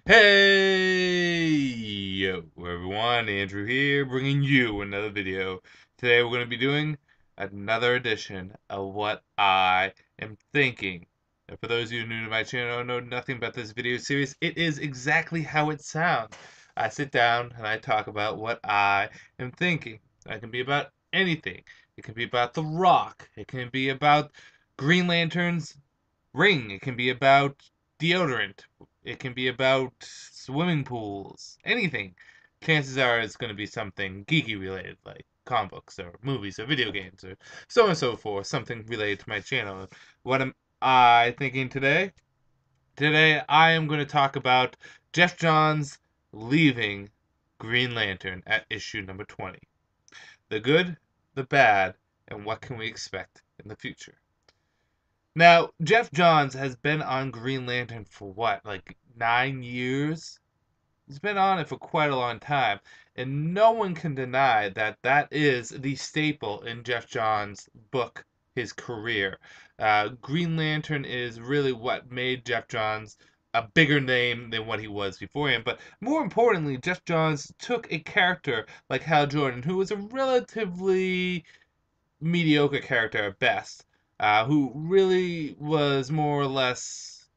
Hey, yo, everyone, Andrew here, bringing you another video. Today we're going to be doing another edition of what I am thinking. And for those of you new to my channel and know nothing about this video series, it is exactly how it sounds. I sit down and I talk about what I am thinking. That can be about anything. It can be about The Rock. It can be about Green Lantern's ring. It can be about deodorant. It can be about swimming pools. Anything. Chances are it's going to be something geeky related, like comic books or movies or video games or so on and so forth. Something related to my channel. What am I thinking today? Today I am going to talk about Geoff Johns leaving Green Lantern at issue number 20. The good, the bad, and what can we expect in the future. Now, Geoff Johns has been on Green Lantern for what, like 9 years? He's been on it for quite a long time, and no one can deny that that is the staple in Geoff Johns' book, his career. Green Lantern is really what made Geoff Johns a bigger name than what he was beforehand. But more importantly, Geoff Johns took a character like Hal Jordan, who was a relatively mediocre character at best, who really was more or less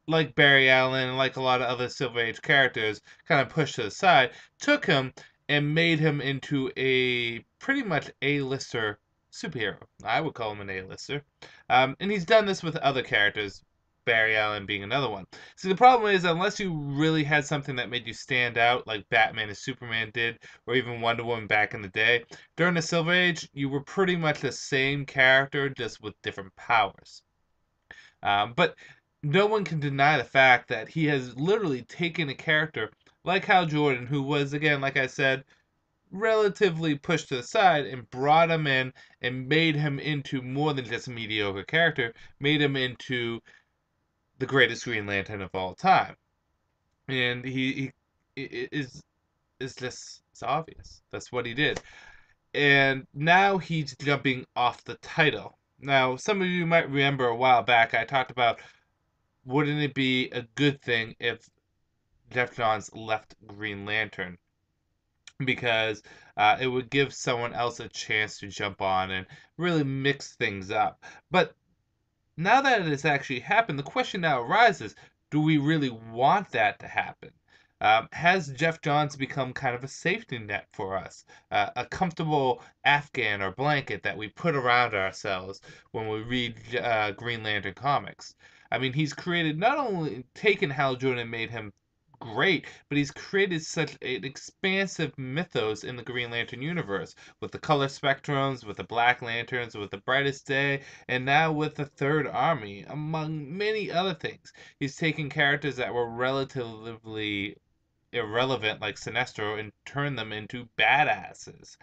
like Barry Allen and like a lot of other Silver Age characters, kind of pushed to the side, took him and made him into a pretty much A-lister superhero. I would call him an A-lister. And he's done this with other characters, Barry Allen being another one. See, the problem is, unless you really had something that made you stand out, like Batman and Superman did, or even Wonder Woman back in the day, during the Silver Age, you were pretty much the same character, just with different powers. But no one can deny the fact that he has literally taken a character like Hal Jordan, who was, again, like I said, relatively pushed to the side, and brought him in and made him into more than just a mediocre character, made him into the greatest Green Lantern of all time. And he is just, it's obvious. That's what he did. And now he's jumping off the title. Now, some of you might remember a while back I talked about, wouldn't it be a good thing if Geoff Johns left Green Lantern? Because it would give someone else a chance to jump on and really mix things up. But now that it has actually happened, the question now arises, do we really want that to happen? Has Geoff Johns become kind of a safety net for us? A comfortable Afghan or blanket that we put around ourselves when we read Green Lantern comics? I mean, he's created, not only taken Hal Jordan and made him great, but he's created such an expansive mythos in the Green Lantern universe, with the color spectrums, with the Black Lanterns, with the Brightest Day, and now with the Third Army, among many other things. He's taken characters that were relatively irrelevant, like Sinestro, and turned them into badasses.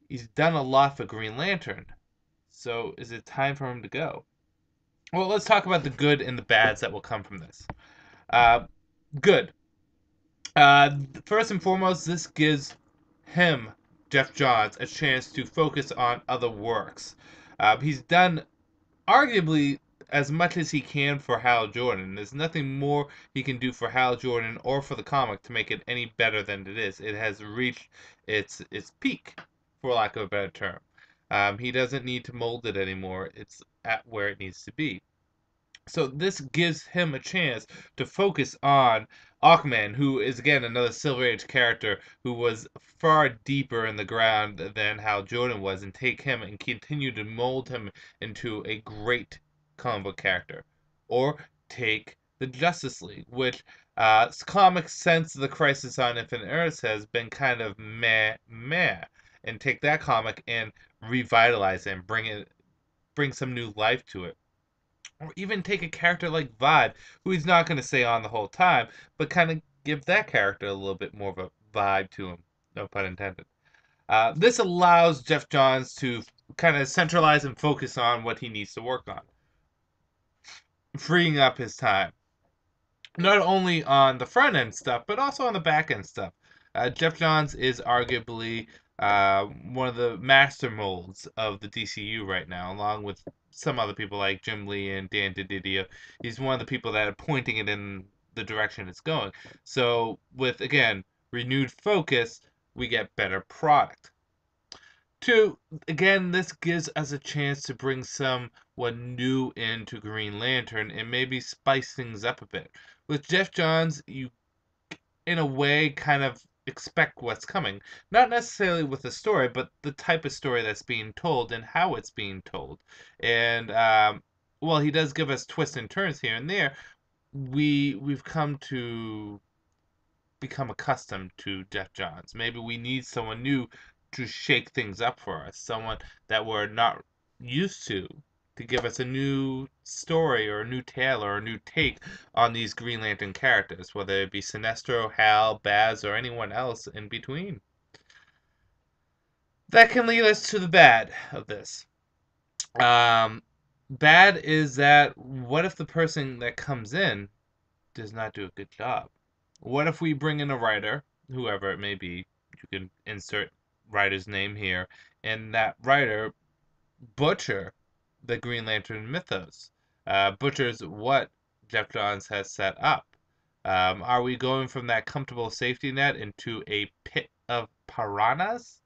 He's done a lot for Green Lantern. So is it time for him to go? Well, let's talk about the good and the bads that will come from this. Uh, Good. First and foremost, this gives him, Geoff Johns, a chance to focus on other works. He's done arguably as much as he can for Hal Jordan. There's nothing more he can do for Hal Jordan or for the comic to make it any better than it is. It has reached its peak, for lack of a better term. He doesn't need to mold it anymore. It's at where it needs to be. So this gives him a chance to focus on Aquaman, who is again another Silver Age character who was far deeper in the ground than Hal Jordan was, and take him and continue to mold him into a great comic book character. Or take the Justice League, which comics since the Crisis on Infinite Earths has been kind of meh meh, and take that comic and revitalize it and bring some new life to it. Or even take a character like Vibe, who he's not going to stay on the whole time, but kind of give that character a little bit more of a vibe to him. No pun intended. This allows Geoff Johns to kind of centralize and focus on what he needs to work on, freeing up his time. Not only on the front end stuff, but also on the back end stuff. Geoff Johns is arguably one of the master molds of the DCU right now, along with some other people like Jim Lee and Dan DiDio. He's one of the people that are pointing it in the direction it's going. So with, again, renewed focus, we get better product. Two, again, this gives us a chance to bring someone new into Green Lantern and maybe spice things up a bit. With Geoff Johns, you, in a way, kind of expect what's coming. Not necessarily with the story, but the type of story that's being told and how it's being told. And, while he does give us twists and turns here and there, we've come to become accustomed to Geoff Johns. Maybe we need someone new to shake things up for us, someone that we're not used to give us a new story or a new tale or a new take on these Green Lantern characters, whether it be Sinestro, Hal, Baz, or anyone else in between. That can lead us to the bad of this. Bad is that what if the person that comes in does not do a good job? What if we bring in a writer, whoever it may be, you can insert writer's name here, and that writer butcher the Green Lantern mythos, butchers what Geoff Johns has set up? Are we going from that comfortable safety net into a pit of piranhas?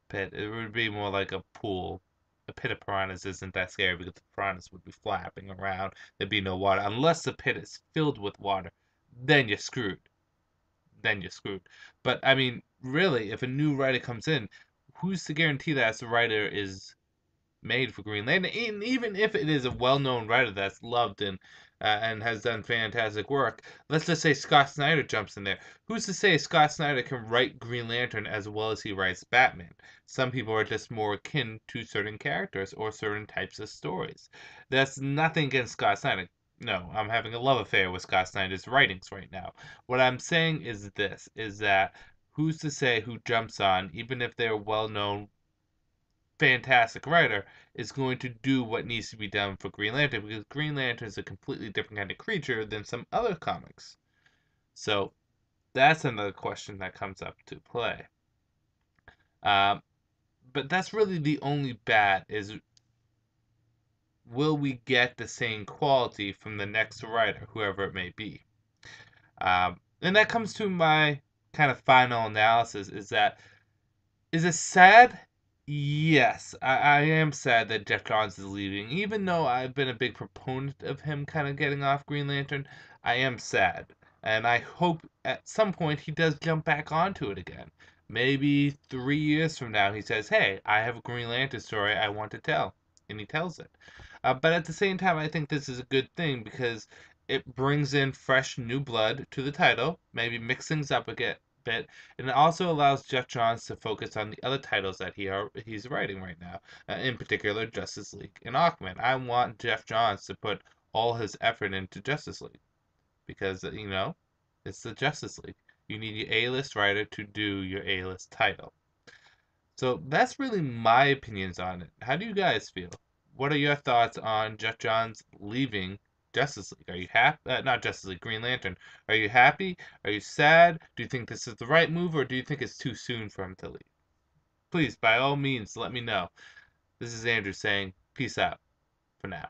Pit, it would be more like a pool. A pit of piranhas isn't that scary because the piranhas would be flapping around. There'd be no water. Unless the pit is filled with water, then you're screwed. Then you're screwed. But I mean, really, if a new writer comes in, who's to guarantee that the writer is made for Green Lantern? And even if it is a well-known writer that's loved and has done fantastic work, let's just say Scott Snyder jumps in there. Who's to say Scott Snyder can write Green Lantern as well as he writes Batman? Some people are just more akin to certain characters or certain types of stories. That's nothing against Scott Snyder. No, I'm having a love affair with Scott Snyder's writings right now. What I'm saying is this, is that who's to say who jumps on, even if they're well-known fantastic writer, is going to do what needs to be done for Green Lantern, because Green Lantern is a completely different kind of creature than some other comics. So that's another question that comes up to play. Um, but that's really the only bad, is will we get the same quality from the next writer, whoever it may be? And that comes to my kind of final analysis, is it sad? Yes, I am sad that Geoff Johns is leaving. Even though I've been a big proponent of him kind of getting off Green Lantern, I am sad. And I hope at some point he does jump back onto it again. Maybe 3 years from now he says, hey, I have a Green Lantern story I want to tell. And he tells it. But at the same time, I think this is a good thing because it brings in fresh new blood to the title, maybe mix things up a bit, and it also allows Geoff Johns to focus on the other titles that he's writing right now, in particular Justice League and Aquaman. I want Geoff Johns to put all his effort into Justice League because, it's the Justice League. You need your A-list writer to do your A-list title. So that's really my opinions on it. How do you guys feel? What are your thoughts on Geoff Johns leaving Justice League? Are you happy? Not Justice League, Green Lantern. Are you happy? Are you sad? Do you think this is the right move, or do you think it's too soon for him to leave? Please, by all means, let me know. This is Andrew saying peace out for now.